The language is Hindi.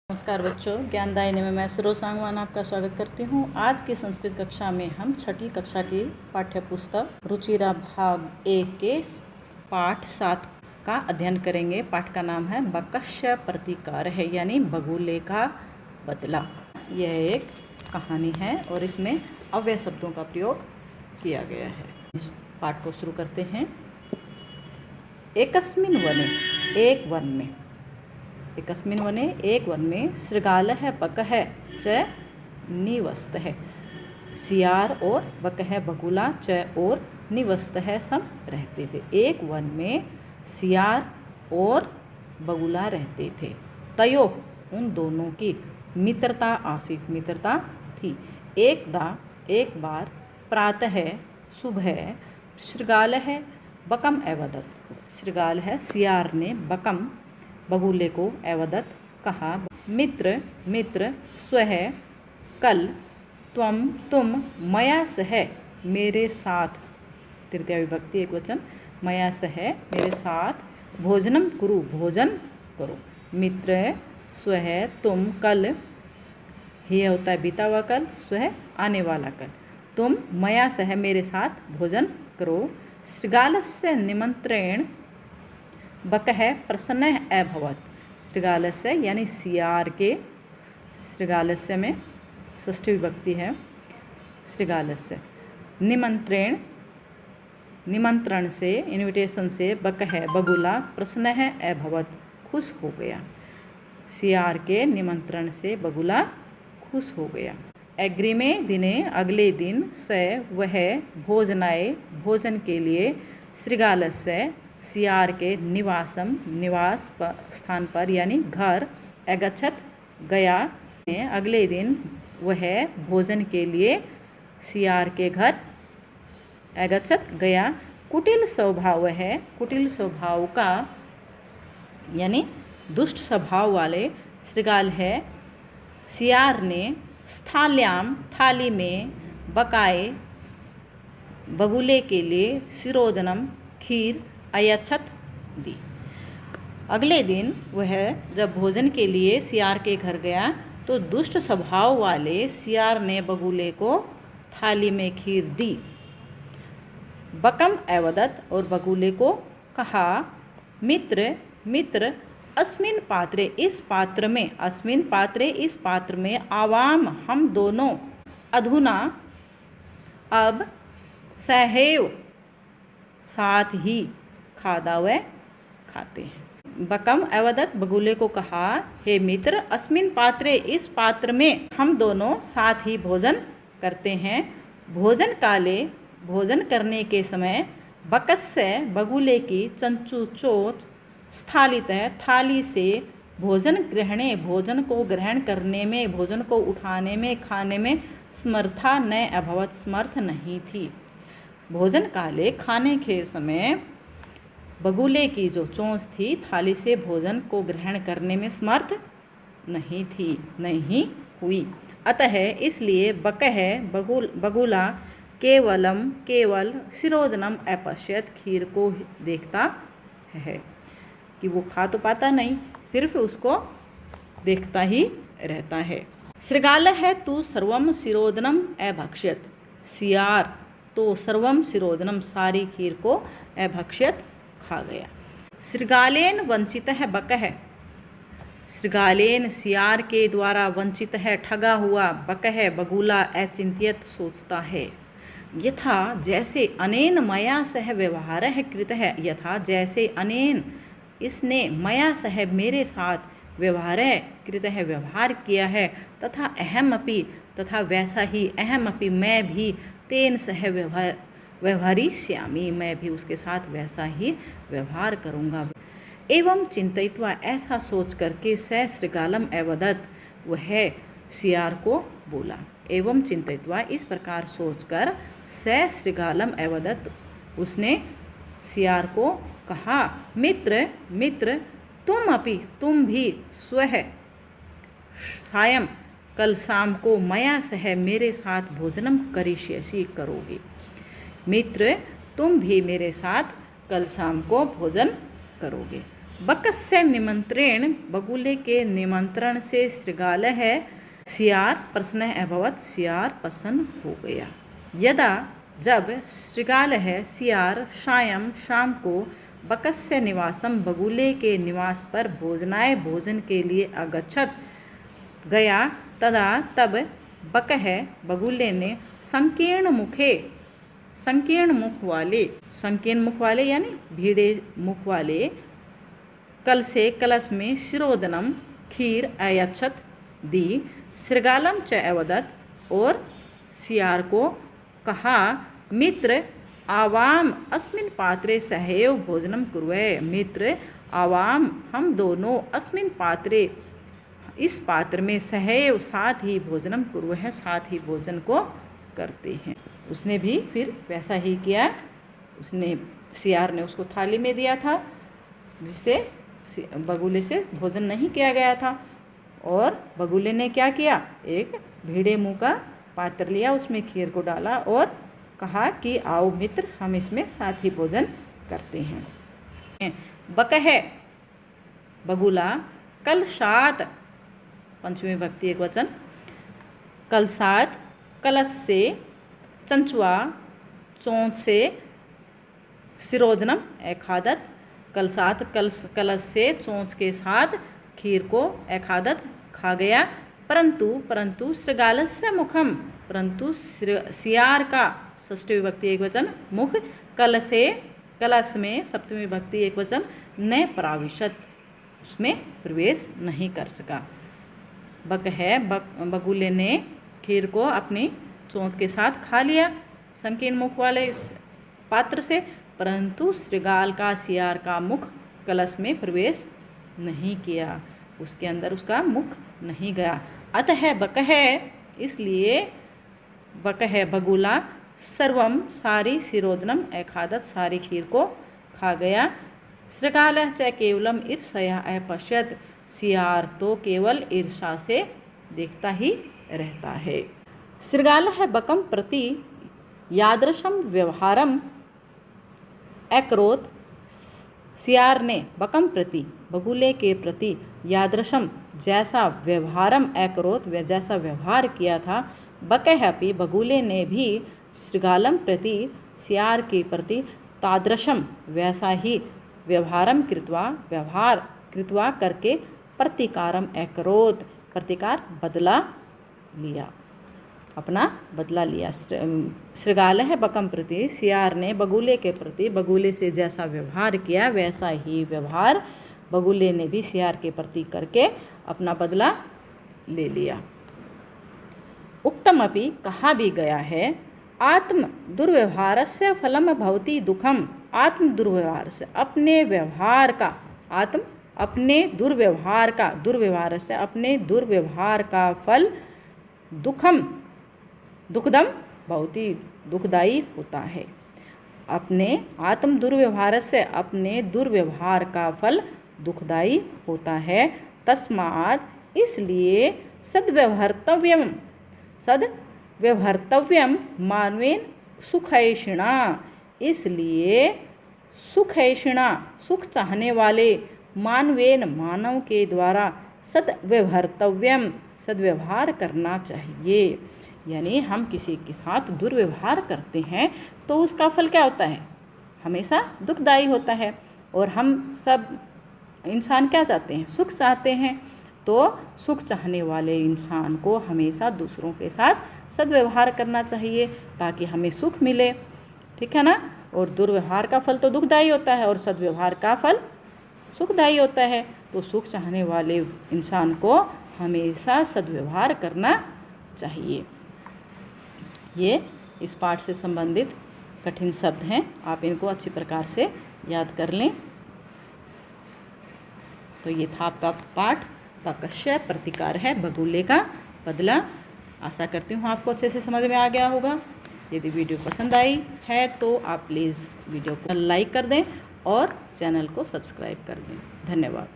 नमस्कार बच्चों, ज्ञानदायिनी में मैं सरोज सांगवान आपका स्वागत करती हूँ। आज की संस्कृत कक्षा में हम छठी कक्षा की पाठ्य पुस्तक रुचिरा भाग 1 के पाठ 7 का अध्ययन करेंगे। पाठ का नाम है बकस्य प्रतिकार है, यानी बगुले का बदला। यह एक कहानी है और इसमें अव्यय शब्दों का प्रयोग किया गया है। इस पाठ को शुरू करते हैं। एकस्मिन् वने, एक वन में, एकस्मिन् वने एक वन में शृगालः बकः च निवसतः, सियार और बकः बगुला च और निवसतः सब रहते थे। एक वन में सियार और बगुला रहते थे। तयोः, उन दोनों की मित्रता आसीत, मित्रता थी। एक बार प्रातः सुबह शृगालः बकम अवदत्, शृगालः सियार ने बकम बगुले को अवदत् कहा, मित्र स्वः कल तुम मया सह मेरे साथ, तृतीया विभक्ति एक वचन, मया सह मेरे साथ भोजनम कुरु, भोजन करो। मित्र स्वः तुम, कल ही होता है बीता हुआ कल, स्वः आने वाला कल, तुम मया सह मेरे साथ भोजन करो। शृगालस्य निमंत्रेण बकः प्रसन्नः अभवत्, शृगालस्य यानी सियार के, शृगालस्य में षष्ठी विभक्ति है, शृगालस्य निमंत्रण से, इन्विटेशन से बकः बगुला प्रसन्नः अभवत्, खुश हो गया। सियार के निमंत्रण से बगुला खुश हो गया। अग्रिमे दिने, अगले दिन, स वह भोजनाय, भोजन के लिए, शृगालस्य सियार के निवास स्थान पर यानी घर, अगच्छत् गया। अगले दिन वह भोजन के लिए सियार के घर अगच्छत् गया। कुटिल स्वभाव है, कुटिल स्वभाव का यानी दुष्ट स्वभाव वाले शृगाल है सियार ने स्थाल्याम, थाली में, बकाए बगुले के लिए, शिरोदनम खीर अयच्छत् दी। अगले दिन वह जब भोजन के लिए सियार के घर गया तो दुष्ट स्वभाव वाले सियार ने बगुले को थाली में खीर दी। बकम अवदत्, और बगुले को कहा, मित्र अस्मिन् पात्रे, इस पात्र में, अस्मिन् पात्रे इस पात्र में, आवाम हम दोनों, अधुना अब, सहैव साथ ही, खादावै खाते हैं। बकम अवदत्, बगुले को कहा, हे मित्र, अस्मिन् पात्रे इस पात्र में हम दोनों साथ ही भोजन करते हैं। भोजन काले, भोजन करने के समय, बकस्य बगुले की चंचुचोत स्थालितः, थाली से भोजन ग्रहणे, भोजन को ग्रहण करने में, भोजन को उठाने में, खाने में समर्था न अभवत्, समर्थ नहीं थी। भोजन काले, खाने के समय बगुले की जो चोंच थी थाली से भोजन को ग्रहण करने में समर्थ नहीं हुई। अतः इसलिए बकः बगुला केवल शिरोदनम अपश्यत, खीर को देखता है, कि वो खा तो पाता नहीं, सिर्फ उसको देखता ही रहता है। शृगालः तु सर्वम शिरोदनम अभक्ष्यत, सियार तो सर्वम शिरोदनम, सारी खीर को अभक्ष्यत, खा गया। शृगालेन वंचितः बकः, शृगालेन सियार के द्वारा वंचित है, ठगा हुआ, बकः बगुला अचिंत्यत, सोचता है। यथा जैसे, अनेन मया सह व्यवहारः कृतः, यथा जैसे, अनेन इसने, मया सह मेरे साथ, व्यवहारः कृतः व्यवहार किया है, तथा अहमपि, तथा वैसा ही, अहमपि मैं भी, तेन सह व्यवहरिष्यामि, मैं भी उसके साथ वैसा ही व्यवहार करूँगा। एवं चिंतयित्वा, ऐसा सोच करके, स शृगालम अवदत्, वह सियार को बोला। एवं चिंतयित्वा, इस प्रकार सोचकर, स शृगालम अवदत्, उसने सियार को कहा, मित्र तुम भी स्वः सायं, कल शाम को, मया सह मेरे साथ भोजनम करिष्यसि, करोगे। मित्र तुम भी मेरे साथ कल शाम को भोजन करोगे। बकस्य निमंत्रेण, बगुले के निमंत्रण से शृगालः सियार प्रसन्नः अभवत्, सियार प्रसन्न हो गया। यदा, जब शृगालः सियार सायं शाम को बकस्य निवासम, बगुले के निवास पर भोजनाय भोजन के लिए अगच्छत गया, तदा तब बकः बगुले ने संकीर्ण मुख वाले यानी भीड़े मुख वाले कल से कलश में शिरोदनम खीर अयच्छत दी, शृगालम च अवदत्, और सियार को कहा, मित्र आवाम अस्मिन् पात्रे सहैव भोजनम कुर्वे, मित्र आवाम हम दोनों अस्मिन् पात्रे इस पात्र में सहैव साथ ही भोजनम कुर्वे, साथ ही भोजन को करते हैं। उसने भी फिर वैसा ही किया, उसने सियार ने उसको थाली में दिया था जिससे बगुले से भोजन नहीं किया गया था, और बगुले ने क्या किया, एक भीड़े मुँह का पात्र लिया, उसमें खीर को डाला और कहा कि आओ मित्र हम इसमें साथ ही भोजन करते हैं। बकः बगुला, कल सात पंचमी विभक्ति एक वचन, कल सात कलश से, चंचुआ चोंच से, शिरोधनम एखादत, कल सात कलश से चोंच के साथ खीर को एखादत खा गया, परंतु शृगालस्य मुखम, परंतु सियार का षष्ठी विभक्ति एक वचन मुख, कलश में सप्तमी विभक्ति एक वचन न प्राविशत, उसमें प्रवेश नहीं कर सका। बगुले ने खीर को अपनी चोंच के साथ खा लिया संकीर्ण मुख वाले पात्र से, परंतु शृगाल का सियार का मुख कलश में प्रवेश नहीं किया, उसके अंदर उसका मुख नहीं गया। अतः बकः, इसलिए बकः बगुला, सर्वम सारी शिरोदनम एखादत, सारी खीर को खा गया। शृगालः च केवलम ईर्ष्या अपश्यत, सियार तो केवल ईर्षा से देखता ही रहता है। शृगालः बकं प्रति यादृशं व्यवहारम अकरोत्, सियार ने बकं प्रति बगुले के प्रति यादृशम जैसा व्यवहारम अकरोत्, व जैसा व्यवहार किया था, बकः अपि बगुले ने भी शृगालम प्रति सियार के प्रति तादृशम वैसा ही व्यवहारम व्यवहार कृत्वा करके प्रतिकारम अकरोत्, प्रतिकार बदला लिया, अपना बदला लिया। शृगालः बकं प्रति, सियार ने बगुले के प्रति बगुले से जैसा व्यवहार किया वैसा ही व्यवहार बगुले ने भी सियार के प्रति करके अपना बदला ले लिया। उक्तमपि कहा भी गया है, आत्म दुर्व्यवहारस्य फलम भवति दुखम, आत्म दुर्व्यवहार से अपने व्यवहार का, अपने दुर्व्यवहार से अपने दुर्व्यवहार का फल दुखदम भवति, दुखदायी होता है। अपने आत्म दुर्व्यवहार से अपने दुर्व्यवहार का फल दुखदायी होता है। तस्मात्, इसलिए सद्व्यवहर्तव्यम मानवेन सुखैषिणा, इसलिए सुखैषिणा सुख चाहने वाले मानवेन मानव के द्वारा सद्व्यवहर्तव्यम सद्व्यवहार करना चाहिए। यानी हम किसी के साथ दुर्व्यवहार करते हैं तो उसका फल क्या होता है, हमेशा दुखदायी होता है। और हम सब इंसान क्या चाहते हैं, सुख चाहते हैं। तो सुख चाहने वाले इंसान को हमेशा दूसरों के साथ सद्व्यवहार करना चाहिए ताकि हमें सुख मिले, ठीक है ना। और दुर्व्यवहार का फल तो दुखदायी होता है और सद्व्यवहार का फल सुखदायी होता है। तो सुख चाहने वाले इंसान को हमेशा सद्व्यवहार करना चाहिए। ये इस पाठ से संबंधित कठिन शब्द हैं, आप इनको अच्छी प्रकार से याद कर लें। तो ये था आपका पाठ, बकस्य प्रतिकार है बगुले का बदला। आशा करती हूँ आपको अच्छे से समझ में आ गया होगा। यदि वीडियो पसंद आई है तो आप प्लीज़ वीडियो को लाइक कर दें और चैनल को सब्सक्राइब कर दें। धन्यवाद।